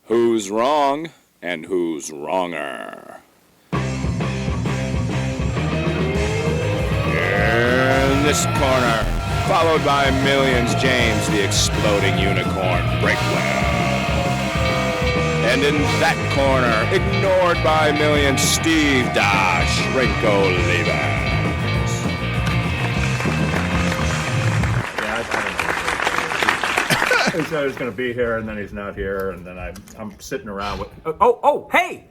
Who's wrong and who's wronger? In this corner, followed by millions, James the Exploding Unicorn Breakwell. And in that corner, ignored by millions, Steve Dash Rinko Levens. He said he was going to be here, and then he's not here, and then I'm sitting around with... Hey,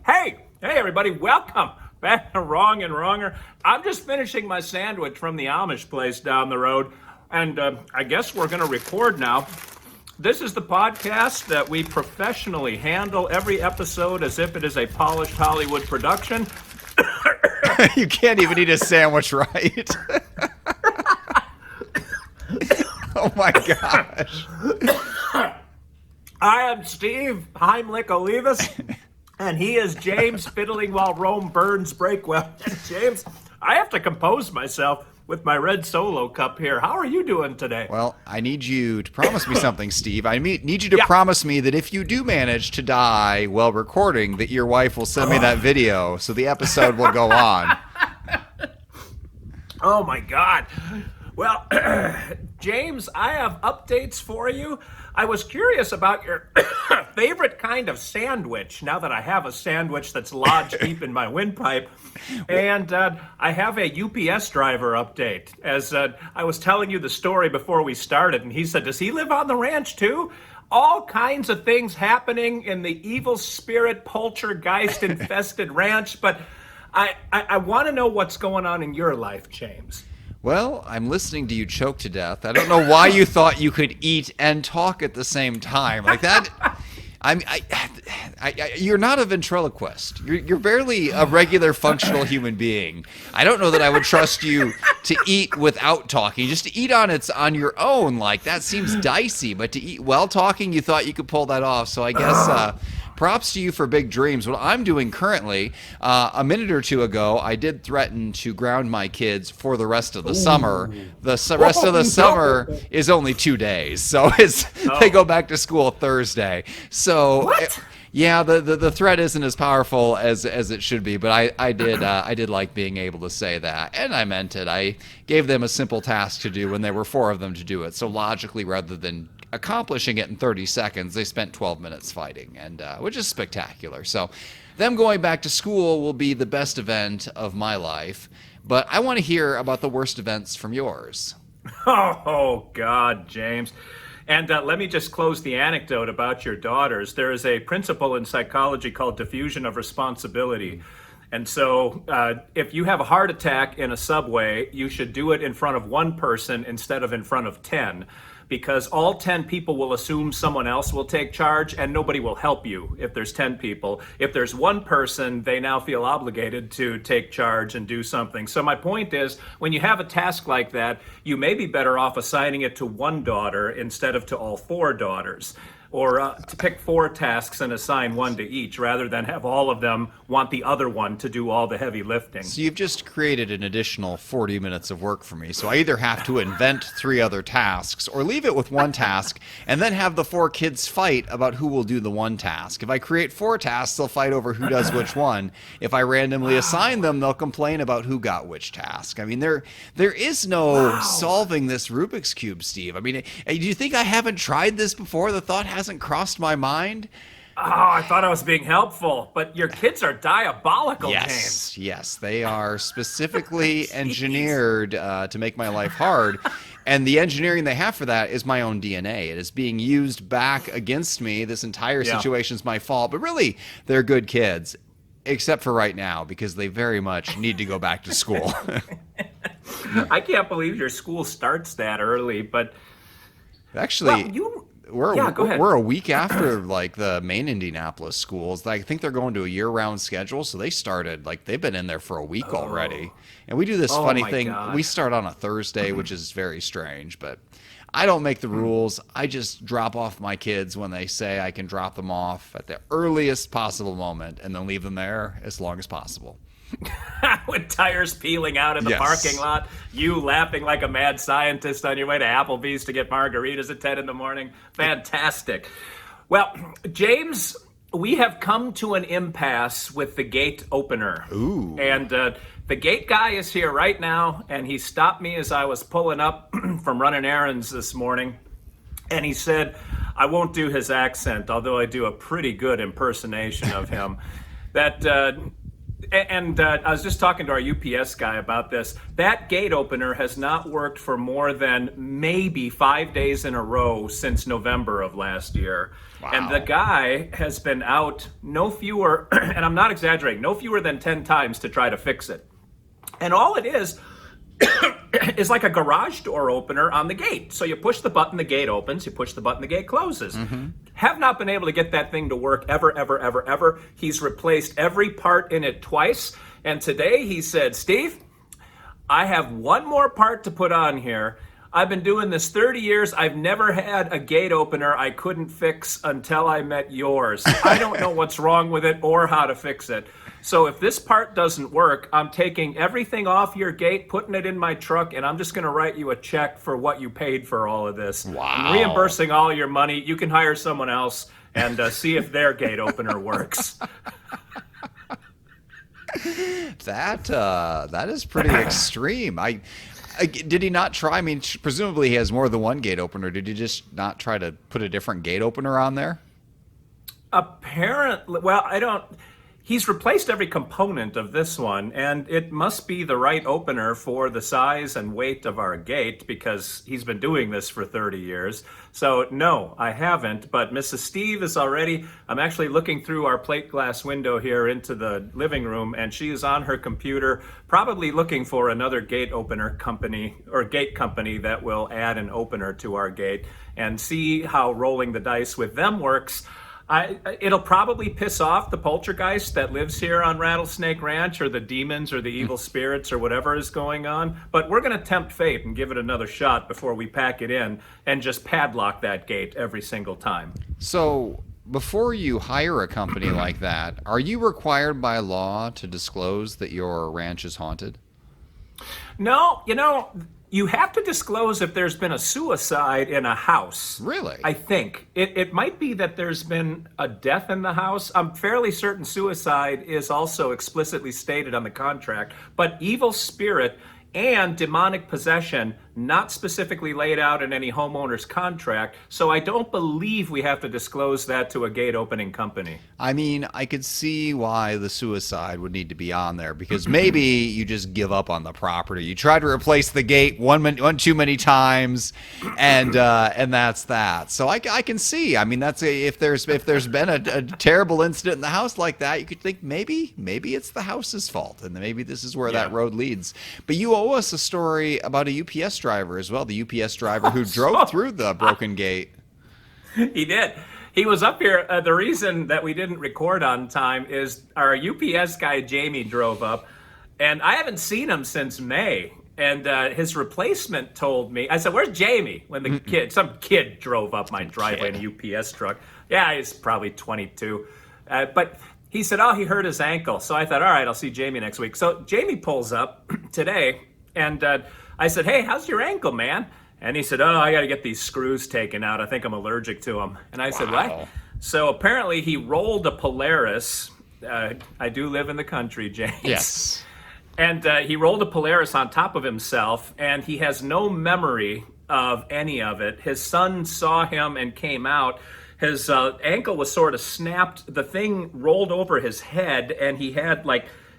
everybody, welcome back to Wrong and Wronger. I'm just finishing my sandwich from the Amish place down the road, and I guess we're going to record now. This is the podcast that we professionally handle every episode as if it is a polished Hollywood production. You can't even eat a sandwich right. Oh my gosh. I am Steve Heimlich Olivas, and he is James Fiddling While Rome Burns Breakwell. James, I have to compose myself with my red Solo cup here. How are you doing today? Well, I need you to promise me something, Steve. I need you to promise me that if you do manage to die while recording, that your wife will send me that video so the episode will go on. Oh my God. Well, James, I have updates for you. I was curious about your favorite kind of sandwich, now that I have a sandwich that's lodged deep in my windpipe. And I have a UPS driver update. As I was telling you the story before we started, and he said, does he live on the ranch too? All kinds of things happening in the evil spirit poltergeist-infested ranch, but I want to know what's going on in your life, James. Well, I'm listening to you choke to death. I don't know why you thought you could eat and talk at the same time. Like that, you're not a ventriloquist. You're barely a regular functional human being. I don't know that I would trust you to eat without talking. Just to eat on your own, like that seems dicey. But to eat while talking, you thought you could pull that off. So I guess props to you for big dreams. What I'm doing currently, a minute or two ago, I did threaten to ground my kids for the rest of the summer. The rest of the summer is only 2 days, so they go back to school Thursday. So. What? Yeah, the threat isn't as powerful as it should be, but I did like being able to say that, and I meant it. I gave them a simple task to do when there were 4 of them to do it. So logically, rather than accomplishing it in 30 seconds, they spent 12 minutes fighting, and which is spectacular. So them going back to school will be the best event of my life, but I want to hear about the worst events from yours. Oh, God, James. And let me just close the anecdote about your daughters. There is a principle in psychology called diffusion of responsibility. And so if you have a heart attack in a subway, you should do it in front of one person instead of in front of 10. Because all 10 people will assume someone else will take charge, and nobody will help you if there's 10 people. If there's one person, they now feel obligated to take charge and do something. So my point is, when you have a task like that, you may be better off assigning it to one daughter instead of to all 4 daughters. Or to pick 4 tasks and assign one to each, rather than have all of them want the other one to do all the heavy lifting. So you've just created an additional 40 minutes of work for me. So I either have to invent 3 other tasks or leave it with one task and then have the 4 kids fight about who will do the one task. If I create 4 tasks, they'll fight over who does which one. If I randomly assign them, they'll complain about who got which task. I mean, there is no solving this Rubik's Cube, Steve. I mean, do you think I haven't tried this before? The thought hasn't crossed my mind. Oh, I thought I was being helpful, but your kids are diabolical, James. Yes, they are specifically engineered to make my life hard. And the engineering they have for that is my own DNA. It is being used back against me. This entire situation is my fault. But really, they're good kids, except for right now, because they very much need to go back to school. I can't believe your school starts that early, but... Actually... Go ahead. We're a week after like the main Indianapolis schools. I think they're going to a year-round schedule, so they started like they've been in there for a week already. And we do this funny thing. God. We start on a Thursday, which is very strange, but I don't make the rules. I just drop off my kids when they say I can drop them off at the earliest possible moment, and then leave them there as long as possible. With tires peeling out in the parking lot, you laughing like a mad scientist on your way to Applebee's to get margaritas at 10 in the morning. Fantastic. Well, James, we have come to an impasse with the gate opener. Ooh. And the gate guy is here right now, and he stopped me as I was pulling up from running errands this morning. And he said, I won't do his accent, although I do a pretty good impersonation of him. I was just talking to our UPS guy about this. That gate opener has not worked for more than maybe 5 days in a row since November of last year. Wow. And the guy has been out no fewer, and I'm not exaggerating, no fewer than 10 times to try to fix it. And all it is like a garage door opener on the gate. So you push the button, the gate opens. You push the button, the gate closes. Mm-hmm. Have not been able to get that thing to work ever. He's replaced every part in it twice. And today he said, Steve, I have one more part to put on here. I've been doing this 30 years. I've never had a gate opener I couldn't fix until I met yours. I don't know what's wrong with it or how to fix it. So if this part doesn't work, I'm taking everything off your gate, putting it in my truck, and I'm just going to write you a check for what you paid for all of this. Wow. I'm reimbursing all your money. You can hire someone else and see if their gate opener works. That is pretty extreme. Did he not try? I mean, presumably he has more than one gate opener. Did he just not try to put a different gate opener on there? Apparently, well, I don't. He's replaced every component of this one, and it must be the right opener for the size and weight of our gate because he's been doing this for 30 years. So, no, I haven't, but Mrs. Steve is already, I'm actually looking through our plate glass window here into the living room, and she is on her computer, probably looking for another gate opener company or gate company that will add an opener to our gate and see how rolling the dice with them works. It'll probably piss off the poltergeist that lives here on Rattlesnake Ranch or the demons or the evil spirits or whatever is going on. But we're going to tempt fate and give it another shot before we pack it in and just padlock that gate every single time. So before you hire a company like that, are you required by law to disclose that your ranch is haunted? No, you have to disclose if there's been a suicide in a house. Really? I think. It might be that there's been a death in the house. I'm fairly certain suicide is also explicitly stated on the contract. But evil spirit and demonic possession, not specifically laid out in any homeowner's contract. So I don't believe we have to disclose that to a gate opening company. I mean, I could see why the suicide would need to be on there because maybe you just give up on the property. You try to replace the gate one too many times, and that's that. So I can see. I mean, if there's been a terrible incident in the house like that, you could think maybe it's the house's fault, and maybe this is where that road leads. But you owe us a story about a UPS driver as well. The UPS driver who drove through the broken gate. He did. He was up here. The reason that we didn't record on time is our UPS guy, Jamie, drove up, and I haven't seen him since May. And his replacement told me, I said, where's Jamie? When some kid drove up my driveway in a UPS truck. Yeah, he's probably 22. But he said, he hurt his ankle. So I thought, all right, I'll see Jamie next week. So Jamie pulls up today, and I said, hey, how's your ankle, man? And he said, I got to get these screws taken out. I think I'm allergic to them. And I said, what? So apparently he rolled a Polaris. I do live in the country, James. Yes. And he rolled a Polaris on top of himself, and he has no memory of any of it. His son saw him and came out. His ankle was sort of snapped. The thing rolled over his head, and he had,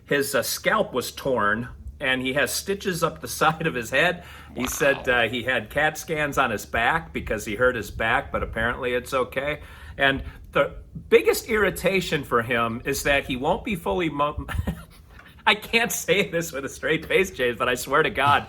his scalp was torn, and he has stitches up the side of his head. Wow. He said he had CAT scans on his back because he hurt his back, but apparently it's okay. And the biggest irritation for him is that he won't be fully... I can't say this with a straight face, James, but I swear to God,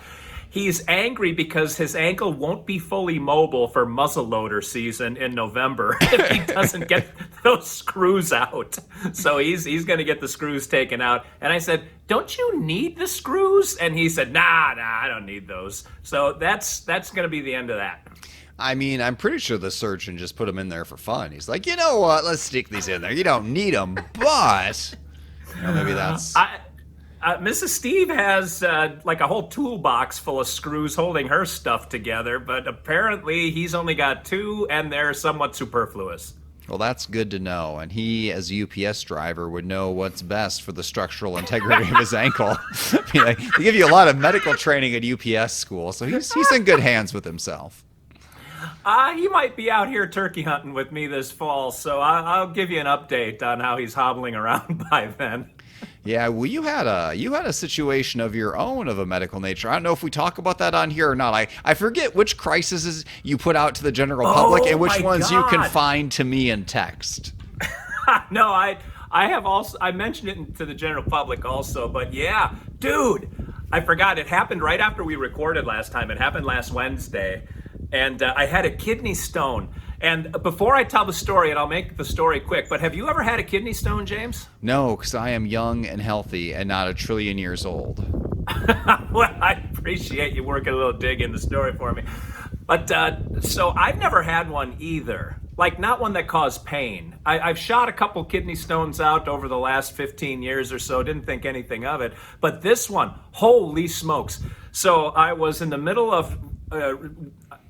he's angry because his ankle won't be fully mobile for muzzleloader season in November if he doesn't get those screws out. So he's going to get the screws taken out. And I said, don't you need the screws? And he said, nah, I don't need those. So that's going to be the end of that. I mean, I'm pretty sure the surgeon just put them in there for fun. He's like, you know what? Let's stick these in there. You don't need them, but maybe that's... Mrs. Steve has a whole toolbox full of screws holding her stuff together, but apparently he's only got two, and they're somewhat superfluous. Well, that's good to know. And he, as a UPS driver, would know what's best for the structural integrity of his ankle. I mean, they give you a lot of medical training at UPS school, so he's in good hands with himself. He might be out here turkey hunting with me this fall, so I'll give you an update on how he's hobbling around by then. Yeah, well, you had a situation of your own of a medical nature. I don't know if we talk about that on here or not. I forget which crises you put out to the general public and which ones you confine to me in text. No, I have also, I mentioned it to the general public also, but yeah, dude, I forgot. It happened right after we recorded last time. It happened last Wednesday, and I had a kidney stone. And before I tell the story, and I'll make the story quick, but have you ever had a kidney stone, James? No, because I am young and healthy and not a trillion years old. Well, I appreciate you working a little dig in the story for me. But so I've never had one either. Like, not one that caused pain. I've shot a couple kidney stones out over the last 15 years or so, didn't think anything of it. But this one, holy smokes. So I was in the middle of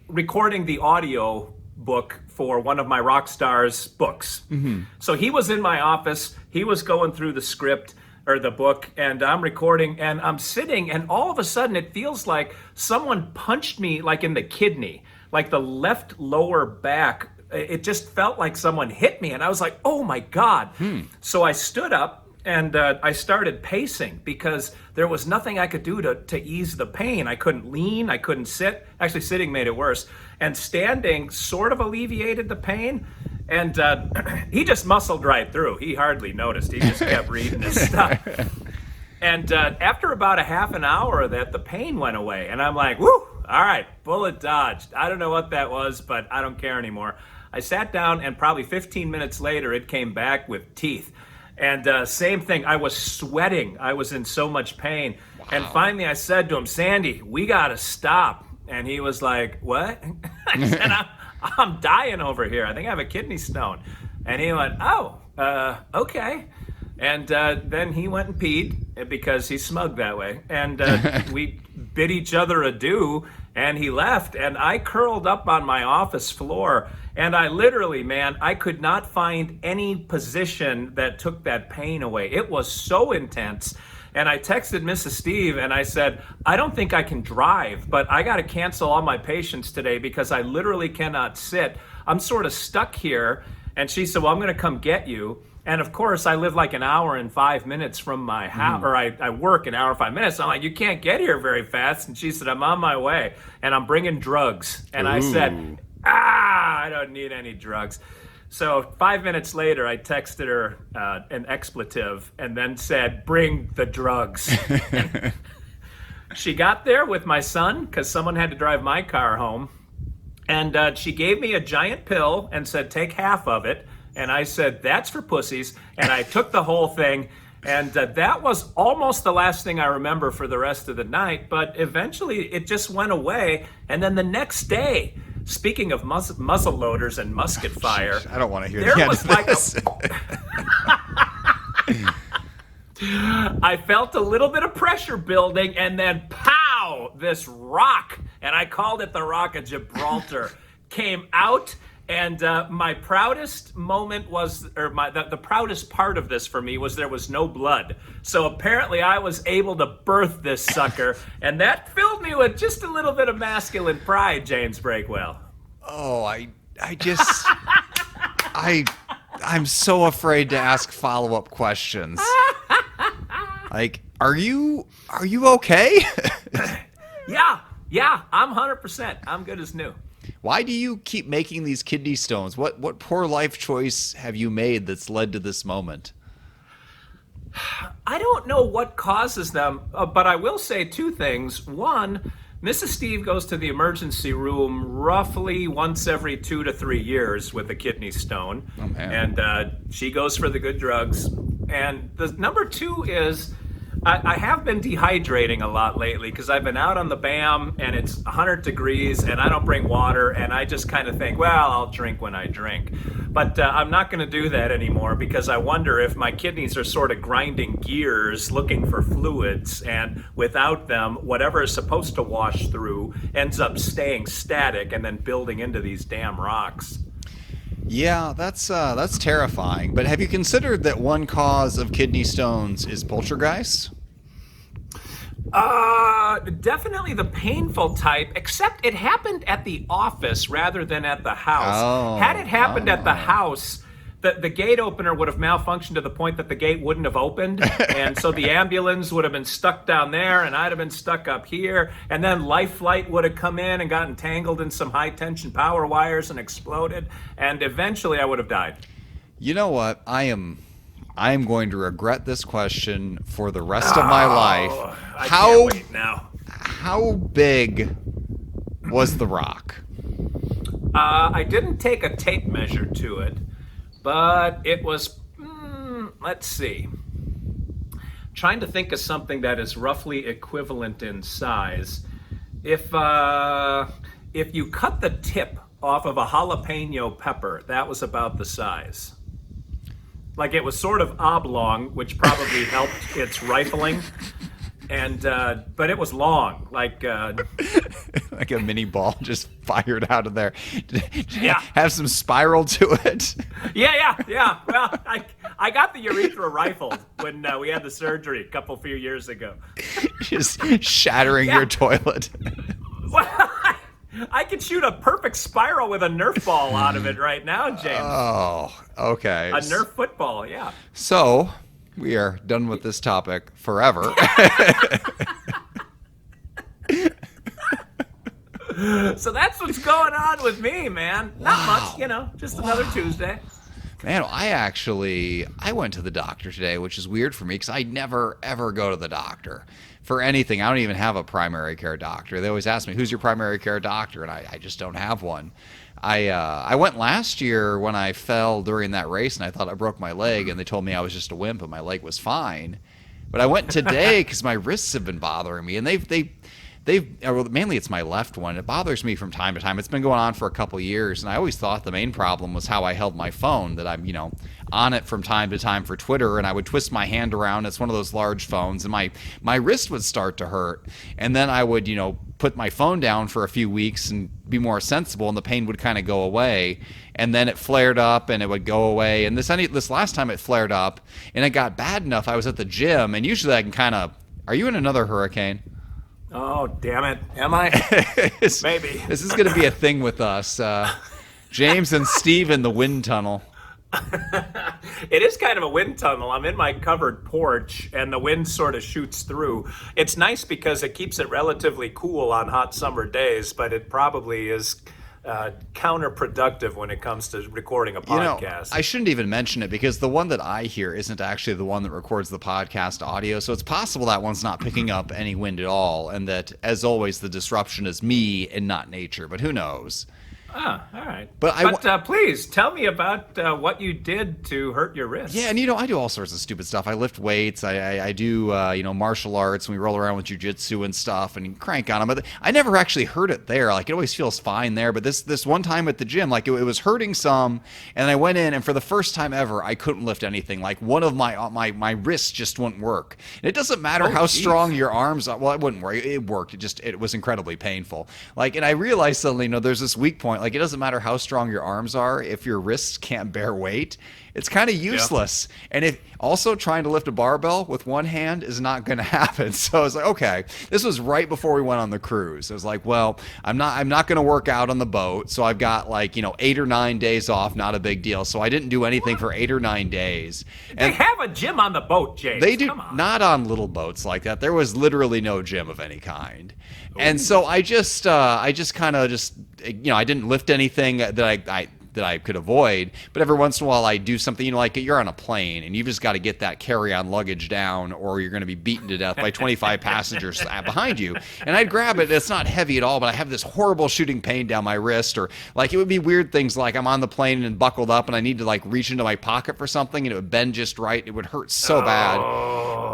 recording the audio book for one of my rock stars' books. Mm-hmm. So he was in my office, he was going through the script or the book, and I'm recording, and I'm sitting, and all of a sudden it feels like someone punched me like in the kidney, like the left lower back. It just felt like someone hit me, and I was like, oh my God. So I stood up and I started pacing because there was nothing I could do to ease the pain. I couldn't lean, I couldn't sit. Actually, sitting made it worse. And standing sort of alleviated the pain. And he just muscled right through. He hardly noticed. He just kept reading his stuff. And after about a half an hour of that, the pain went away. And I'm like, whoo, all right, bullet dodged. I don't know what that was, but I don't care anymore. I sat down, and probably 15 minutes later, it came back with teeth. And same thing, I was sweating. I was in so much pain. Wow. And finally I said to him, Sandy, we got to stop. And he was like, what? I said, I'm dying over here. I think I have a kidney stone. And he went, oh, okay. And then he went and peed because he's smug that way. And we bid each other adieu, and he left. And I curled up on my office floor, and I literally, man, I could not find any position that took that pain away. It was so intense. And I texted Mrs. Steve and I said, I don't think I can drive, but I got to cancel all my patients today because I literally cannot sit. I'm sort of stuck here. And she said, well, I'm going to come get you. And of course, I live like an hour and 5 minutes from my house, or I work an hour and 5 minutes. I'm like, you can't get here very fast. And she said, I'm on my way, and I'm bringing drugs. And I said, I don't need any drugs. So 5 minutes later, I texted her an expletive and then said, bring the drugs. She got there with my son because someone had to drive my car home. And she gave me a giant pill and said, take half of it. And I said, that's for pussies. And I took the whole thing. And that was almost the last thing I remember for the rest of the night. But eventually it just went away. And then the next day, speaking of muzzle loaders and musket fire, I don't want to hear there the was end of like this. I felt a little bit of pressure building, and then pow, this rock, and I called it the Rock of Gibraltar, came out. And my proudest moment was, or the proudest part of this for me was there was no blood. So apparently I was able to birth this sucker, and that filled me with just a little bit of masculine pride, James Breakwell. Oh, I'm so afraid to ask follow-up questions. Like, are you okay? Yeah, I'm 100%. I'm good as new. Why do you keep making these kidney stones? What poor life choice have you made that's led to this moment? I don't know what causes them, but I will say two things. One, Mrs. Steve goes to the emergency room roughly once every 2 to 3 years with a kidney stone. Oh, man. And she goes for the good drugs. And the number two is I have been dehydrating a lot lately because I've been out on the BAM and it's 100 degrees and I don't bring water, and I just kind of think, well, I'll drink when I drink. But I'm not going to do that anymore because I wonder if my kidneys are sort of grinding gears looking for fluids, and without them, whatever is supposed to wash through ends up staying static and then building into these damn rocks. Yeah, that's terrifying. But have you considered that one cause of kidney stones is poltergeist? Definitely the painful type, except it happened at the office rather than at the house. Oh, Had it happened at the house, the gate opener would have malfunctioned to the point that the gate wouldn't have opened. And so the ambulance would have been stuck down there and I'd have been stuck up here. And then Life Flight would have come in and gotten tangled in some high tension power wires and exploded. And eventually I would have died. You know what? I am going to regret this question for the rest of my life. I can't wait now. How big was the rock? I didn't take a tape measure to it, but it was, let's see. Trying to think of something that is roughly equivalent in size. If you cut the tip off of a jalapeno pepper, that was about the size. Like it was sort of oblong, which probably helped its rifling. And but it was long, like like a mini ball just fired out of there. Yeah. Have some spiral to it. Yeah. Well, I got the urethra rifled when we had the surgery a few years ago. Just shattering your toilet. Well, I could shoot a perfect spiral with a Nerf ball out of it right now, James. Oh, okay. A Nerf football, yeah. So, we are done with this topic forever. So that's what's going on with me, man. Not much, just another Tuesday. Man, I went to the doctor today, which is weird for me because I never, ever go to the doctor for anything. I don't even have a primary care doctor. They always ask me, who's your primary care doctor? And I just don't have one. I went last year when I fell during that race, and I thought I broke my leg, and they told me I was just a wimp, and my leg was fine. But I went today because my wrists have been bothering me, and mainly it's my left one. It bothers me from time to time. It's been going on for a couple years, and I always thought the main problem was how I held my phone, that I'm, on it from time to time for Twitter, and I would twist my hand around. It's one of those large phones, and my wrist would start to hurt. And then I would, put my phone down for a few weeks and be more sensible, and the pain would kind of go away. And then it flared up, and it would go away. And this last time it flared up, and it got bad enough. I was at the gym, and usually I can kind of... Are you in another hurricane? Oh, damn it. Am I? Maybe. This is going to be a thing with us. James and Steve in the wind tunnel. It is kind of a wind tunnel. I'm in my covered porch, and the wind sort of shoots through. It's nice because it keeps it relatively cool on hot summer days, but it probably is counterproductive when it comes to recording a podcast. I shouldn't even mention it because the one that I hear isn't actually the one that records the podcast audio, so it's possible that one's not picking up any wind at all, and that, as always, the disruption is me and not nature, but who knows? All right. But please tell me about what you did to hurt your wrist. Yeah, and I do all sorts of stupid stuff. I lift weights. I do martial arts, and we roll around with jujitsu and stuff, and crank on them. But I never actually hurt it there. Like, it always feels fine there. But this one time at the gym, like, it was hurting some, and I went in, and for the first time ever, I couldn't lift anything. Like, one of my wrists just wouldn't work. And it doesn't matter how strong your arms are. Well, it wouldn't work. It worked. It was incredibly painful. Like, and I realized suddenly, there's this weak point. Like, it doesn't matter how strong your arms are if your wrists can't bear weight. It's kind of useless. Yeah. And if also trying to lift a barbell with one hand is not going to happen. So I was like, okay, this was right before we went on the cruise. I was like, well, I'm not going to work out on the boat. So I've got 8 or 9 days off, not a big deal. So I didn't do anything for 8 or 9 days. And they have a gym on the boat, James. They do. Not on little boats like that. There was literally no gym of any kind. Ooh. And so I just kind of I didn't lift anything that I could avoid, but every once in a while I do something, like you're on a plane and you've just got to get that carry-on luggage down or you're going to be beaten to death by 25 passengers behind you. And I'd grab it. It's not heavy at all, but I have this horrible shooting pain down my wrist, or it would be weird things like I'm on the plane and buckled up and I need to reach into my pocket for something and it would bend just right. It would hurt so bad.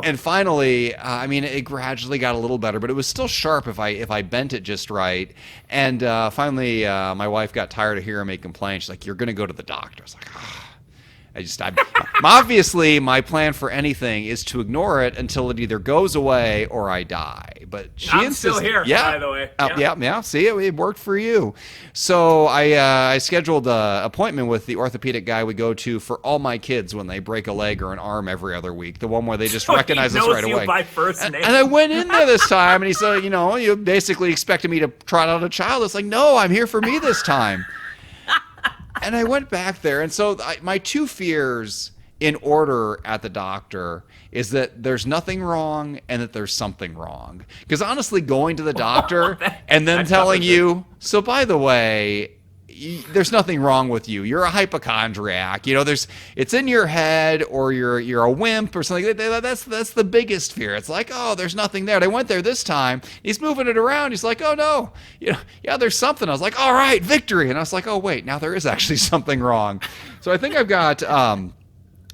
And finally, it gradually got a little better, but it was still sharp if I bent it just right. And finally, my wife got tired of hearing me complain. She's like, "You're going to go to the doctor." I was like, I'm obviously my plan for anything is to ignore it until it either goes away or I die. But she I'm insists, still here, yeah, by the way. yeah. See, it worked for you. So I scheduled an appointment with the orthopedic guy we go to for all my kids when they break a leg or an arm every other week. The one where they just recognize us right you away. by first name. And I went in there this time, and he said, you basically expected me to trot out a child. It's like, no, I'm here for me this time. And I went back there, and so my two fears in order at the doctor is that there's nothing wrong and that there's something wrong. Because honestly, going to the doctor and then telling you, so by the way, there's nothing wrong with you. You're a hypochondriac. It's in your head, or you're a wimp or something. That's the biggest fear. It's like, oh, there's nothing there. And I went there this time. He's moving it around. He's like, oh no, yeah, there's something. I was like, all right, victory. And I was like, oh wait, now there is actually something wrong. So I think I've got.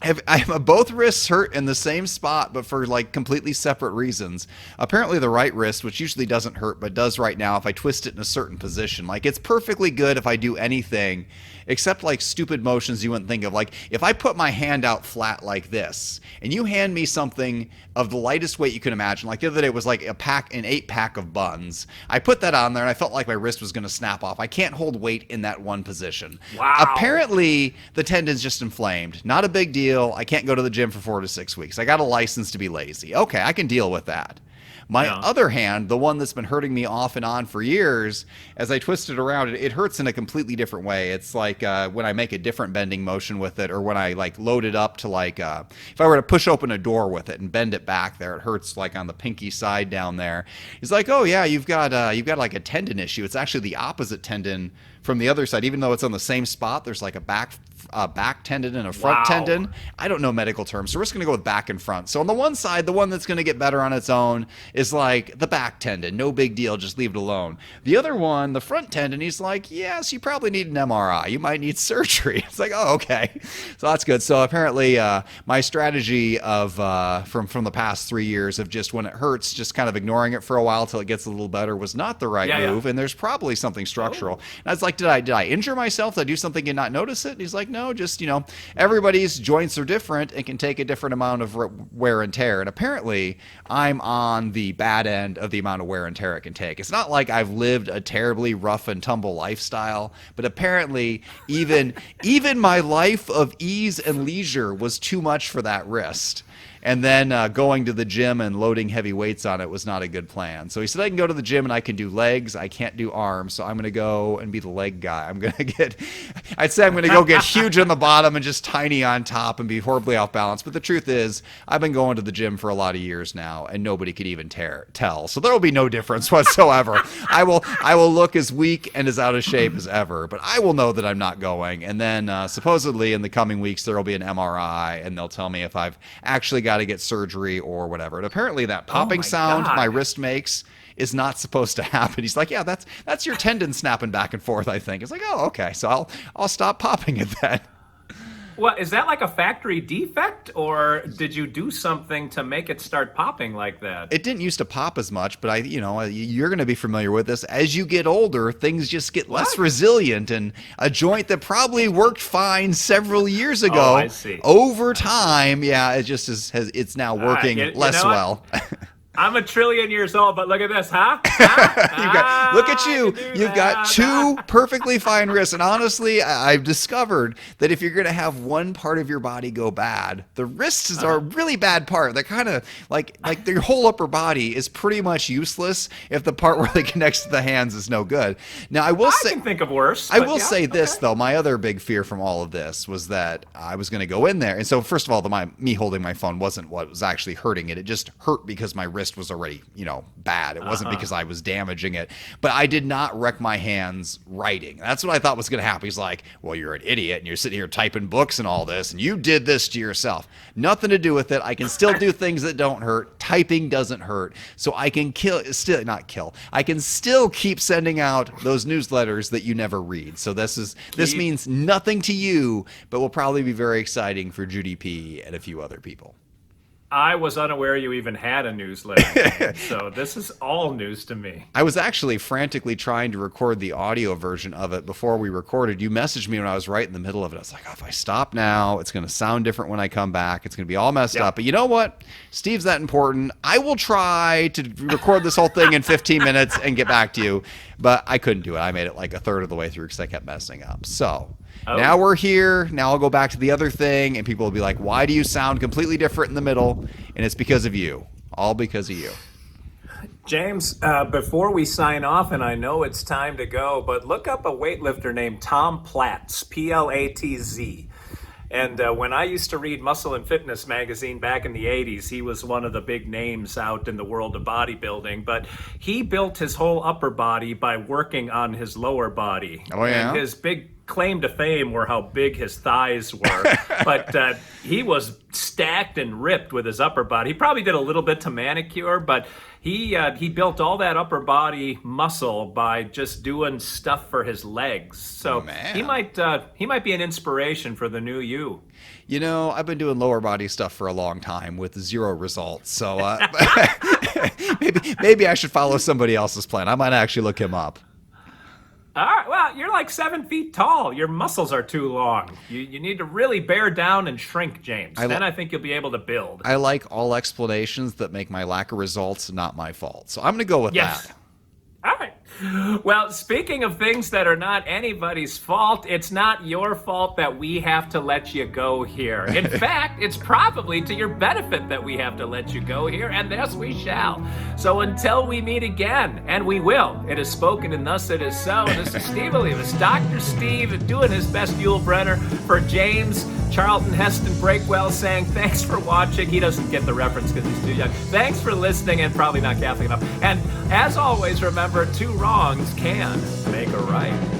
I have both wrists hurt in the same spot, but for like completely separate reasons. Apparently the right wrist, which usually doesn't hurt, but does right now if I twist it in a certain position. Like, it's perfectly good if I do anything except like stupid motions you wouldn't think of. Like, if I put my hand out flat like this and you hand me something of the lightest weight you can imagine, like the other day it was like an 8-pack of buns. I put that on there and I felt like my wrist was going to snap off. I can't hold weight in that one position. Wow. Apparently the tendon's just inflamed. Not a big deal. I can't go to the gym for 4 to 6 weeks. I got a license to be lazy. Okay, I can deal with that. My other hand, the one that's been hurting me off and on for years, as I twist it around, it hurts in a completely different way. It's like when I make a different bending motion with it, or when I like load it up to like, if I were to push open a door with it and bend it back there, it hurts like on the pinky side down there. He's like, oh yeah, you've got like a tendon issue. It's actually the opposite tendon from the other side. Even though it's on the same spot, there's like a back tendon and a front tendon. I don't know medical terms, so we're just going to go with back and front. So on the one side, the one that's going to get better on its own is like the back tendon. No big deal, just leave it alone. The other one, the front tendon, he's like, yes, you probably need an MRI. You might need surgery. It's like, oh, okay. So that's good. So apparently my strategy of from the past 3 years of just when it hurts, just kind of ignoring it for a while till it gets a little better was not the right move. And there's probably something structural. And I was like, did I injure myself? Did I do something and not notice it? And he's like, no, just, everybody's joints are different and can take a different amount of wear and tear. And apparently I'm on the bad end of the amount of wear and tear it can take. It's not like I've lived a terribly rough and tumble lifestyle, but apparently even my life of ease and leisure was too much for that wrist. And then going to the gym and loading heavy weights on it was not a good plan. So he said I can go to the gym and I can do legs. I can't do arms. So I'm going to go and be the leg guy. I'd say I'm going to go get huge on the bottom and just tiny on top and be horribly off balance. But the truth is, I've been going to the gym for a lot of years now, and nobody could even tell. So there will be no difference whatsoever. I will look as weak and as out of shape as ever, but I will know that I'm not going. And then supposedly in the coming weeks, there will be an MRI, and they'll tell me if I've actually got to get surgery or whatever. And apparently that popping sound my wrist makes is not supposed to happen. He's like, yeah, that's your tendon snapping back and forth, I think. It's like, oh, okay. So I'll stop popping it then. Well, is that like a factory defect, or did you do something to make it start popping like that? It didn't used to pop as much, but you're going to be familiar with this. As you get older, things just get less resilient, and a joint that probably worked fine several years ago, I see. Over time, it just it's now working less well. I'm 1 trillion years old, but look at this, huh? Look at you. You've got 2 perfectly fine wrists. And honestly, I've discovered that if you're going to have one part of your body go bad, the wrists are a really bad part. They're kind of like your whole upper body is pretty much useless if the part where it connects to the hands is no good. Now, I can think of worse. I will say this, though. My other big fear from all of this was that I was going to go in there. And so, first of all, me holding my phone wasn't what was actually hurting it. It just hurt because my wrist was already, bad. It wasn't because I was damaging it. But I did not wreck my hands writing. That's what I thought was going to happen. He's like, well, you're an idiot and you're sitting here typing books and all this, and you did this to yourself. Nothing to do with it. I can still do things that don't hurt. Typing doesn't hurt. So I can I can still keep sending out those newsletters that you never read. So this means nothing to you, but will probably be very exciting for Judy P and a few other people. I was unaware you even had a newsletter, so this is all news to me. I was actually frantically trying to record the audio version of it before we recorded. You messaged me when I was right in the middle of it. I was like, oh, if I stop now, it's going to sound different when I come back. It's going to be all messed up. But you know what? Steve's that important. I will try to record this whole thing in 15 minutes and get back to you. But I couldn't do it. I made it like a third of the way through because I kept messing up. So now we're here. Now I'll go back to the other thing, and people will be like, why do you sound completely different in the middle? And it's because of you. All because of you. James, before we sign off, and I know it's time to go, but look up a weightlifter named Tom Platz, Platz. And when I used to read Muscle and Fitness magazine back in the 80s, he was one of the big names out in the world of bodybuilding. But he built his whole upper body by working on his lower body. Oh, yeah? And his big claim to fame were how big his thighs were. But he was stacked and ripped with his upper body. He probably did a little bit to manicure, but he built all that upper body muscle by just doing stuff for his legs. So he might be an inspiration for the new you. You know, I've been doing lower body stuff for a long time with zero results. So maybe I should follow somebody else's plan. I might actually look him up. All right, well, you're like 7 feet tall. Your muscles are too long. You need to really bear down and shrink, James. Then I think you'll be able to build. I like all explanations that make my lack of results not my fault. So I'm going to go with that. All right. Well, speaking of things that are not anybody's fault, it's not your fault that we have to let you go here. In fact, it's probably to your benefit that we have to let you go here, and thus we shall. So until we meet again, and we will, it is spoken and thus it is so. This is Steve Olivas, Dr. Steve, doing his best Yul Brenner for James, Charlton Heston Breakwell, saying thanks for watching. He doesn't get the reference because he's too young. Thanks for listening and probably not Catholic enough. And as always, remember, 2 wrongs can make a right.